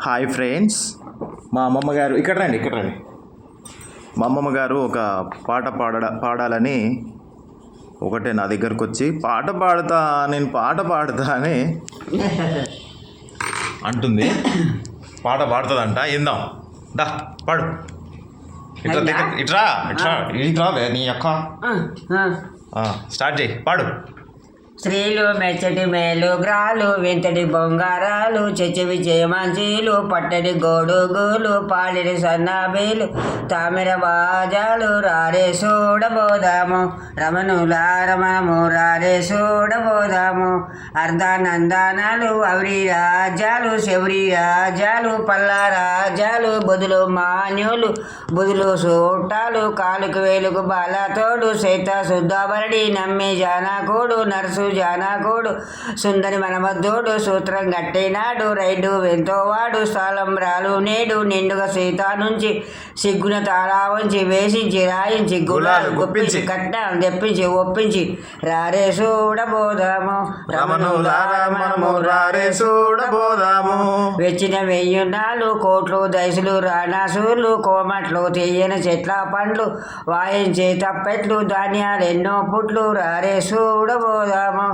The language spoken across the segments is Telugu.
హాయ్ ఫ్రెండ్స్, మా అమ్మమ్మ గారు ఇక్కడ రండి. మా అమ్మమ్మ గారు ఒక పాట పాడాలని ఒకటే నా దగ్గరకు వచ్చి పాట పాడుతా అని అంటుంది. పాట పాడుతుందంట, ఇందాం దా పాడు. ఇట్రా నీ అక్క స్టార్ట్ చేయి, పాడు. స్త్రీలు మెచ్చటి మేలుగ్రాలు వింతటి బొంగారాలు చెచ్చివి చేమంచీలు పట్టడి గోడుగులు పాలిడి సన్నాబీలు తామిర బాజాలు రారే చూడబోదాము రమణులారమము రారే చూడబోదాము అర్ధానందానాలు అవరి రాజ్యాలు శౌరి రాజ్యాలు పల్లా రాజ్యాలు బొదులు మాన్యులు బుదులు సూటాలు కాలుకు వేలుకు బాలతోడు సీత శుద్ధాబరడి నమ్మి జానాకోడు నర్సు జానాకోడు సుందరి మనమద్దోడు సూత్రం గట్టినాడు రైడు వెంతోవాడు స్థలం రాలు నేడు నిండుగా సీత నుంచి సిగ్గున తాళా ఉంచి వేసించి రాయించి గులాలు గుప్పించి కట్నాలు తెప్పించి ఒప్పించి రారే చూడబోదాము వెచ్చిన వెయ్యున్నాళ్ళు కోట్లు దయసులు రాణాసులు కోమట్లు తీయని చెట్ల పండ్లు వాయించే తప్పెట్లు ధాన్యాలు ఎన్నో పుట్లు రారే చూడబోదాము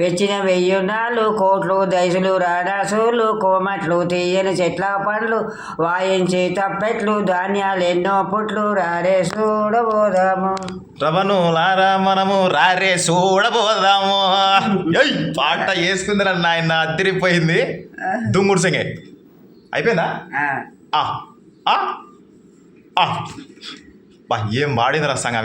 వెచ్చిన వెయ్యున్నాళ్ళు కోట్లు దయసులు రాడాసులు కోమట్లు తీయని చెట్ల పండ్లు వాయించే తప్పెట్లు ధాన్యాలు ఎన్నో పుట్లు రారే చూడబోదాము. రమణులారా మనము రారే చూడబోదాము. పాట వేసుకుందిరా నాయన, అదిరిపోయింది. దుమ్ముడు సంగే అయిపోయిందా? బా ఏం వాడింది రసంగా